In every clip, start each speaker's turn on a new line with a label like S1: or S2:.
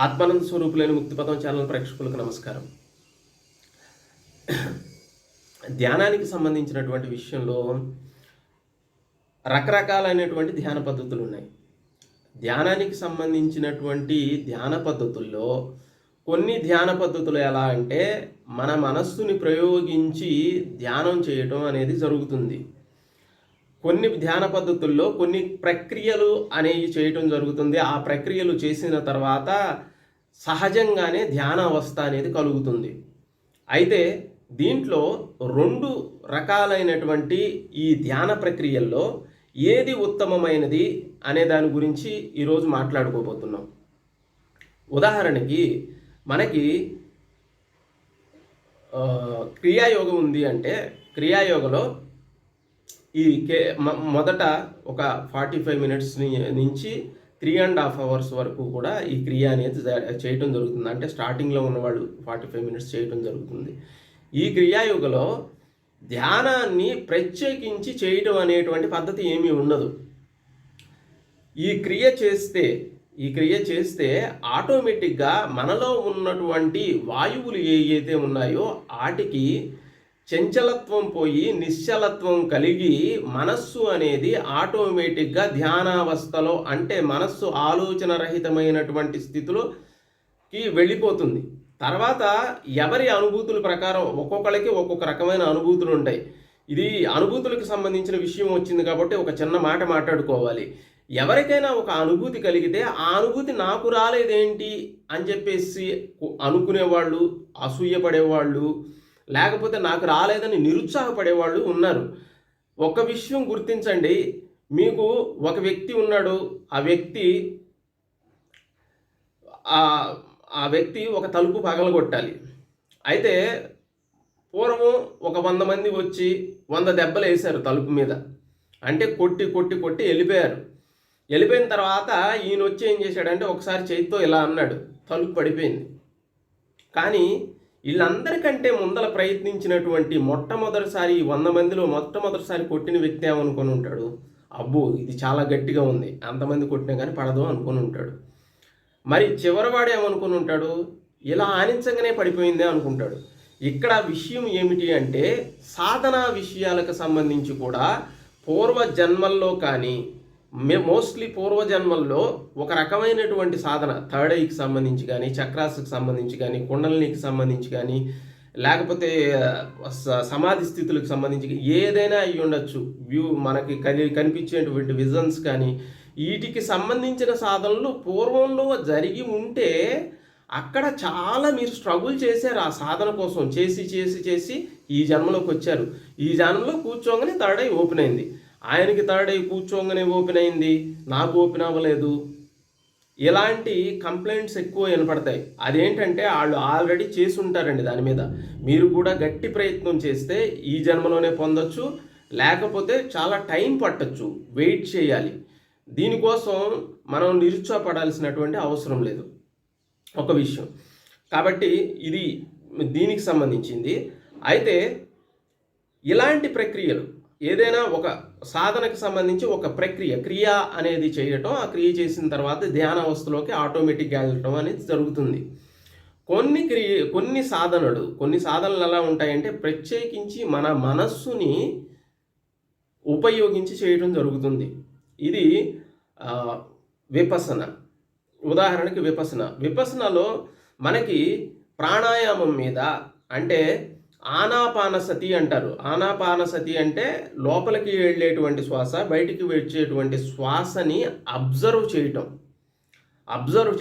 S1: ఆత్మానంద స్వరూపులైన ముక్తిపథం channel ప్రేక్షకులకు నమస్కారం. ధ్యానానికి సంబంధించినటువంటి విషయంలో రకరకాలైనటువంటి ధ్యాన పద్ధతులు ఉన్నాయి. ధ్యానానికి సంబంధించినటువంటి ధ్యాన పద్ధతుల్లో కొన్ని ధ్యాన పద్ధతులు ఎలా అంటే మన మనస్సుని ప్రయోగించి ధ్యానం చేయటం అనేది జరుగుతుంది. కొన్ని ధ్యాన పద్ధతుల్లో కొన్ని ప్రక్రియలు అనేవి చేయటం జరుగుతుంది. ఆ ప్రక్రియలు చేసిన తర్వాత సహజంగానే ధ్యాన అవస్థ అనేది కలుగుతుంది. అయితే దీంట్లో రెండు రకాలైనటువంటి ఈ ధ్యాన ప్రక్రియల్లో ఏది ఉత్తమమైనది అనే దాని గురించి ఈరోజు మాట్లాడుకోబోతున్నాం. ఉదాహరణకి మనకి క్రియాయోగం ఉంది అంటే క్రియాయోగలో ఈ మొదట ఒక 45 మినిట్స్ నుంచి 3.5 hours వరకు కూడా ఈ క్రియ అనేది చేయటం జరుగుతుంది. అంటే స్టార్టింగ్లో ఉన్నవాళ్ళు 45 మినిట్స్ చేయటం జరుగుతుంది. ఈ క్రియాయోగలో ధ్యానాన్ని ప్రత్యేకించి చేయటం అనేటువంటి పద్ధతి ఏమీ ఉండదు. ఈ క్రియ చేస్తే ఆటోమేటిక్గా మనలో ఉన్నటువంటి వాయువులు ఏవైతే ఉన్నాయో వాటికి చంచలత్వం పోయి నిశ్చలత్వం కలిగి మనస్సు అనేది ఆటోమేటిక్గా ధ్యానావస్థలో అంటే మనస్సు ఆలోచన రహితమైనటువంటి స్థితిలోకి వెళ్ళిపోతుంది. తర్వాత ఎవరి అనుభూతుల ప్రకారం ఒక్కొక్కరికి ఒక్కొక్క రకమైన అనుభూతులు ఉంటాయి. ఇది అనుభూతులకు సంబంధించిన విషయం వచ్చింది కాబట్టి ఒక చిన్న మాట మాట్లాడుకోవాలి. ఎవరికైనా ఒక అనుభూతి కలిగితే ఆ అనుభూతి నాకు రాలేదేంటి అని చెప్పేసి అనుకునేవాళ్ళు, అసూయపడేవాళ్ళు, లేకపోతే నాకు రాలేదని నిరుత్సాహపడేవాళ్ళు ఉన్నారు. ఒక విషయం గుర్తించండి, మీకు ఒక వ్యక్తి ఉన్నాడు, ఆ వ్యక్తి ఒక తలుపు పగలగొట్టాలి. అయితే పూర్వం ఒక 100 మంది వచ్చి 100 దెబ్బలు వేశారు తలుపు మీద. అంటే కొట్టి కొట్టి కొట్టి వెళ్ళిపోయారు. వెళ్ళిపోయిన తర్వాత ఈయన వచ్చి ఏం చేశాడంటే ఒకసారి చేతితో ఇలా అన్నాడు, తలుపు పడిపోయింది. కానీ వీళ్ళందరికంటే ముందర ప్రయత్నించినటువంటి మొట్టమొదటిసారి 100 మందిలో మొట్టమొదటిసారి కొట్టిన వ్యక్తి ఏమనుకొని ఉంటాడు, అబ్బో ఇది చాలా గట్టిగా ఉంది, అంతమంది కొట్టినా కానీ పడదు అనుకొని ఉంటాడు. మరి చివరివాడు ఏమనుకొని ఉంటాడు, ఇలా ఆనించగానే పడిపోయిందే అనుకుంటాడు. ఇక్కడ విషయం ఏమిటి అంటే సాధనా విషయాలకు సంబంధించి కూడా పూర్వజన్మల్లో కానీ మోస్ట్లీ పూర్వజన్మల్లో ఒక రకమైనటువంటి సాధన థర్డ్ ఐకి సంబంధించి కానీ, చక్రాస్కి సంబంధించి కానీ, కుండలినికి సంబంధించి కానీ, లేకపోతే సమాధి స్థితులకు సంబంధించి ఏదైనా అయి ఉండొచ్చు. మనకి కనిపించేటువంటి విజన్స్ కానీ వీటికి సంబంధించిన సాధనలు పూర్వంలో జరిగి ఉంటే అక్కడ చాలా మీరు స్ట్రగుల్ చేశారు ఆ సాధన కోసం. చేసి చేసి చేసి ఈ జన్మలోకి వచ్చారు. ఈ జన్మలో కూర్చోగానే థర్డ్ ఐ ఓపెన్ అయింది. ఆయనకి థర్డ్ ఐ కూర్చోగానే ఓపెన్ అయింది, నాకు ఓపెన్ అవ్వలేదు. ఇలాంటి కంప్లైంట్స్ ఎక్కువ వినపడతాయి. అదేంటంటే వాళ్ళు ఆల్రెడీ చేసి ఉంటారండి దాని మీద. మీరు కూడా గట్టి ప్రయత్నం చేస్తే ఈ జన్మలోనే పొందొచ్చు, లేకపోతే చాలా టైం పట్టచ్చు, వెయిట్ చేయాలి. దీనికోసం మనం నిరుత్సాహపడాల్సినటువంటి అవసరం లేదు. ఒక విషయం కాబట్టి ఇది దీనికి సంబంధించింది. అయితే ఇలాంటి ప్రక్రియలు ఏదైనా ఒక సాధనకు సంబంధించి ఒక క్రియ అనేది చేయటం, ఆ క్రియ చేసిన తర్వాత ధ్యాన అవస్థలోకి ఆటోమేటిక్గా వెళ్ళటం అనేది జరుగుతుంది. కొన్ని సాధనలు ఎలా ఉంటాయంటే ప్రత్యేకించి మన మనస్సుని ఉపయోగించి చేయడం జరుగుతుంది. ఇది విపసన. ఉదాహరణకి విపసనలో మనకి ప్రాణాయామం మీద అంటే ఆనాపానసతి అంటారు. ఆనాపానసతి అంటే లోపలికి వెళ్ళేటువంటి శ్వాస, బయటికి వచ్చేటువంటి శ్వాసని అబ్జర్వ్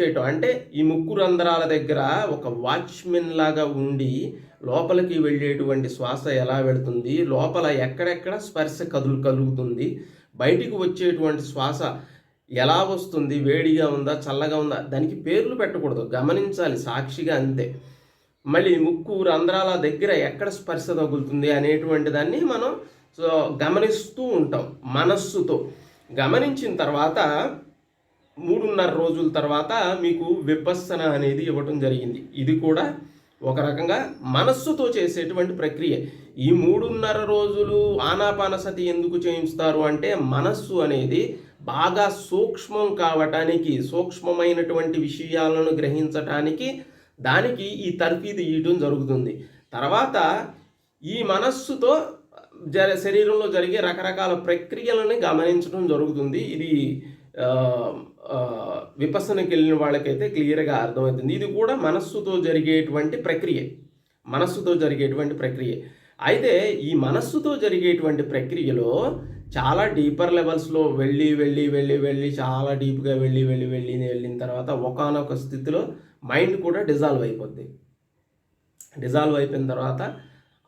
S1: చేయటం అంటే ఈ ముక్కు రంధ్రాల దగ్గర ఒక వాచ్మెన్ లాగా ఉండి లోపలికి వెళ్ళేటువంటి శ్వాస ఎలా వెళుతుంది, లోపల ఎక్కడెక్కడ స్పర్శ కలుగుతుంది, బయటికి వచ్చేటువంటి శ్వాస ఎలా వస్తుంది, వేడిగా ఉందా చల్లగా ఉందా, దానికి పేర్లు పెట్టకూడదు, గమనించాలి సాక్షిగా అంతే. మళ్ళీ ముక్కు రంధ్రాల దగ్గర ఎక్కడ స్పర్శ తగులుతుంది అనేటువంటి దాన్ని మనం గమనిస్తూ ఉంటాం మనస్సుతో. గమనించిన తర్వాత 3.5 రోజుల తర్వాత మీకు విపස්සన అనేది ఇవ్వటం జరిగింది. ఇది కూడా ఒక రకంగా మనస్సుతో చేసేటువంటి ప్రక్రియ. ఈ 3.5 రోజులు ఆనాపానసతి ఎందుకు చేయిస్తారు అంటే మనస్సు అనేది బాగా సూక్ష్మం కావటానికి, సూక్ష్మమైనటువంటి విషయాలను గ్రహించటానికి దానికి ఈ తర్ఫీదు ఇవ్వటం జరుగుతుంది. తర్వాత ఈ మనస్సుతో శరీరంలో జరిగే రకరకాల ప్రక్రియలను గమనించడం జరుగుతుంది. ఇది విపස්සనకి వెళ్ళిన వాళ్ళకైతే క్లియర్గా అర్థమవుతుంది. ఇది కూడా మనస్సుతో జరిగేటువంటి ప్రక్రియ. అయితే ఈ మనస్సుతో జరిగేటువంటి ప్రక్రియలో చాలా డీపర్ లెవెల్స్లో వెళ్ళి చాలా డీప్గా వెళ్ళిన తర్వాత ఒకానొక స్థితిలో మైండ్ కూడా డిజాల్వ్ అయిపోద్ది. డిజాల్వ్ అయిపోయిన తర్వాత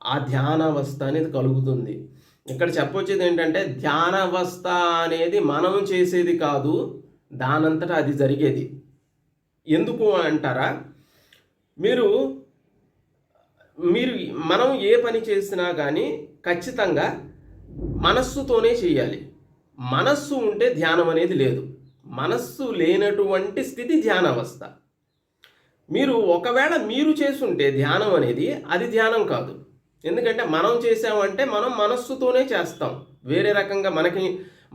S1: ఆ ధ్యానావస్థ అనేది కలుగుతుంది. ఇక్కడ చెప్పొచ్చేది ఏంటంటే ధ్యానావస్థ అనేది మనం చేసేది కాదు, దానంతటా అది జరిగేది. ఎందుకు అంటారా, మీరు మనం ఏ పని చేసినా కానీ ఖచ్చితంగా మనస్సుతోనే చేయాలి. మనస్సు ఉంటే ధ్యానం అనేది లేదు. మనస్సు లేనటువంటి స్థితి ధ్యానావస్థ. ఒకవేళ మీరు చేసుంటే ధ్యానం అనేది అది ధ్యానం కాదు. ఎందుకంటే మనం చేసామంటే మనం మనస్సుతోనే చేస్తాం. వేరే రకంగా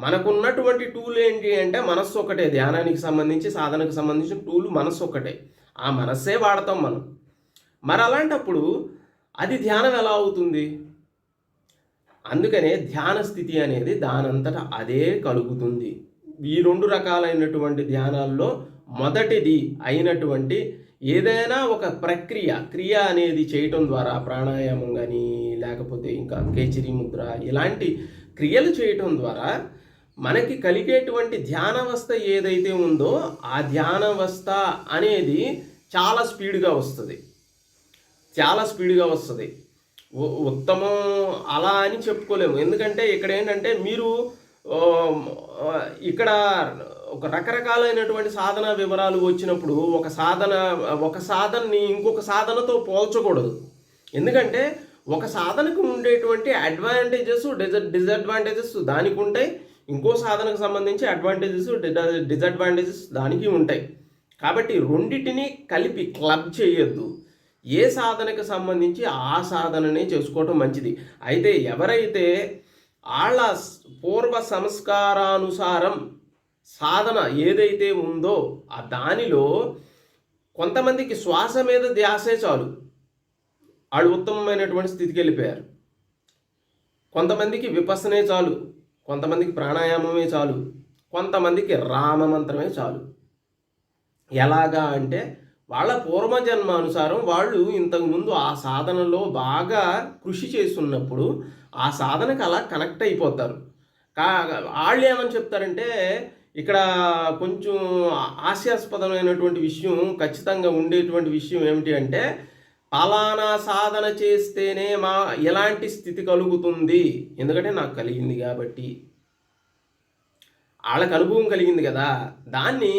S1: మనకున్నటువంటి టూల్ ఏంటి అంటే మనస్సు ఒకటే. ధ్యానానికి సంబంధించి, సాధనకు సంబంధించిన టూల్ మనస్సు ఒకటే. ఆ మనస్సే వాడతాం మనం. మరి అలాంటప్పుడు అది ధ్యానం ఎలా అవుతుంది? అందుకనే ధ్యాన స్థితి అనేది దానంతటా అదే కలుగుతుంది. ఈ 2 రకాలైనటువంటి ధ్యానాల్లో మొదటిది అయినటువంటి ఏదైనా ఒక క్రియ అనేది చేయటం ద్వారా, ప్రాణాయామం కానీ లేకపోతే ఇంకా కేచిరి ముద్ర ఇలాంటి క్రియలు చేయటం ద్వారా మనకి కలిగేటువంటి ధ్యానావస్థ ఏదైతే ఉందో ఆ ధ్యానావస్థ అనేది చాలా స్పీడ్గా వస్తుంది. ఉత్తమం అలా అని చెప్పుకోలేము. ఎందుకంటే ఇక్కడ ఏంటంటే మీరు ఇక్కడ ఒక రకరకాలైనటువంటి సాధన వివరాలు వచ్చినప్పుడు ఒక సాధనని ఇంకొక సాధనతో పోల్చకూడదు. ఎందుకంటే ఒక సాధనకు ఉండేటువంటి అడ్వాంటేజెస్, డిసడ్వాంటేజెస్ దానికి ఉంటాయి. ఇంకో సాధనకు సంబంధించి అడ్వాంటేజెస్, డిసడ్వాంటేజెస్ దానికి ఉంటాయి. కాబట్టి రెండింటిని కలిపి క్లబ్ చేయొద్దు. ఏ సాధనకు సంబంధించి ఆ సాధననే చేసుకోవటం మంచిది. అయితే ఎవరైతే వాళ్ళ పూర్వ సంస్కారానుసారం సాధన ఏదైతే ఉందో ఆ దానిలో కొంతమందికి శ్వాస మీద ధ్యాసే చాలు, వాళ్ళు ఉత్తమమైనటువంటి స్థితికి వెళ్ళిపోయారు. కొంతమందికి విపස්සనే చాలు, కొంతమందికి ప్రాణాయామమే చాలు, కొంతమందికి రామమంత్రమే చాలు. ఎలాగా అంటే వాళ్ళ పూర్వజన్మానుసారం వాళ్ళు ఇంతకుముందు ఆ సాధనలో బాగా కృషి చేస్తున్నప్పుడు ఆ సాధనకు అలా కనెక్ట్ అయిపోతారు. వాళ్ళు ఏమని చెప్తారంటే ఇక్కడ కొంచెం హాస్యాస్పదమైనటువంటి విషయం, ఖచ్చితంగా ఉండేటువంటి విషయం ఏమిటి అంటే పలానా సాధన చేస్తేనే ఎలాంటి స్థితి కలుగుతుంది, ఎందుకంటే నాకు కలిగింది కాబట్టి, వాళ్ళకి అనుభవం కలిగింది కదా, దాన్ని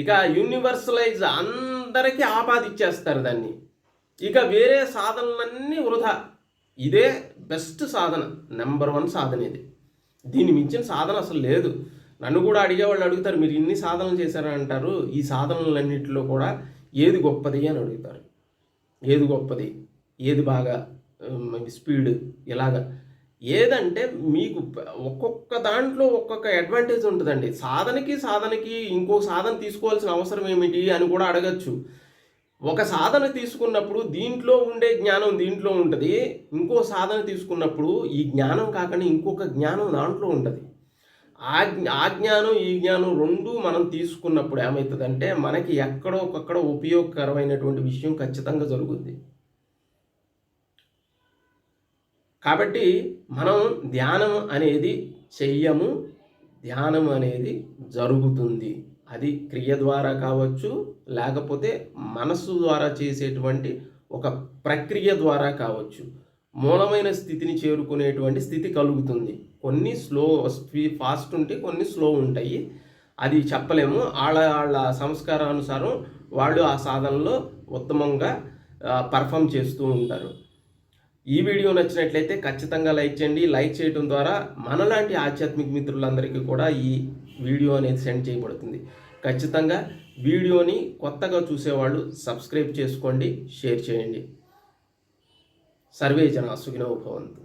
S1: ఇక యూనివర్సలైజ్ అందరికీ ఆపాదిచ్చేస్తారు దాన్ని. ఇక వేరే సాధనలన్నీ వృధా. ఇదే బెస్ట్ సాధన, నెంబర్ 1 సాధన ఇది. దీన్ని మించిన సాధన అసలు లేదు. నన్ను కూడా అడిగేవాళ్ళు అడుగుతారు, మీరు ఇన్ని సాధనలు చేశారని అంటారు, ఈ సాధనలన్నింటిలో కూడా ఏది గొప్పది అని అడుగుతారు. ఏది గొప్పది, ఏది బాగా స్పీడ్, ఇలాగా ఏదంటే మీకు ఒక్కొక్క దాంట్లో ఒక్కొక్క అడ్వాంటేజ్ ఉంటుందండి. సాధనకి ఇంకో సాధన తీసుకోవాల్సిన అవసరం ఏమిటి అని కూడా అడగచ్చు. ఒక సాధన తీసుకున్నప్పుడు దీంట్లో ఉండే జ్ఞానం దీంట్లో ఉంటుంది, ఇంకో సాధన తీసుకున్నప్పుడు ఈ జ్ఞానం కాకుండా ఇంకొక జ్ఞానం దాంట్లో ఉంటుంది. ఆ జ్ఞానం ఈ జ్ఞానం రెండూ మనం తీసుకున్నప్పుడు ఏమవుతుందంటే మనకి ఎక్కడో ఒక్కడ ఉపయోగకరమైనటువంటి విషయం ఖచ్చితంగా జరుగుద్ది. కాబట్టి మనం ధ్యానం అనేది చెయ్యము, ధ్యానం అనేది జరుగుతుంది. అది క్రియ ద్వారా కావచ్చు, లేకపోతే మనస్సు ద్వారా చేసేటువంటి ఒక ప్రక్రియ ద్వారా కావచ్చు. మూలమైన స్థితిని చేరుకునేటువంటి స్థితి కలుగుతుంది. కొన్ని ఫాస్ట్ ఉంటాయి, కొన్ని స్లో ఉంటాయి. అది చెప్పలేము. వాళ్ళ సంస్కారానుసారం వాళ్ళు ఆ సాధనలో ఉత్తమంగా పర్ఫామ్ చేస్తూ ఉంటారు. ఈ వీడియో నచ్చినట్లయితే ఖచ్చితంగా లైక్ చేయండి. లైక్ చేయడం ద్వారా మనలాంటి ఆధ్యాత్మిక మిత్రులందరికీ కూడా ఈ వీడియో అనేది సెండ్ చేయబడుతుంది. ఖచ్చితంగా వీడియోని కొత్తగా చూసేవాళ్ళు సబ్స్క్రైబ్ చేసుకోండి, షేర్ చేయండి. సర్వే జనా సుఖినో భవంతు.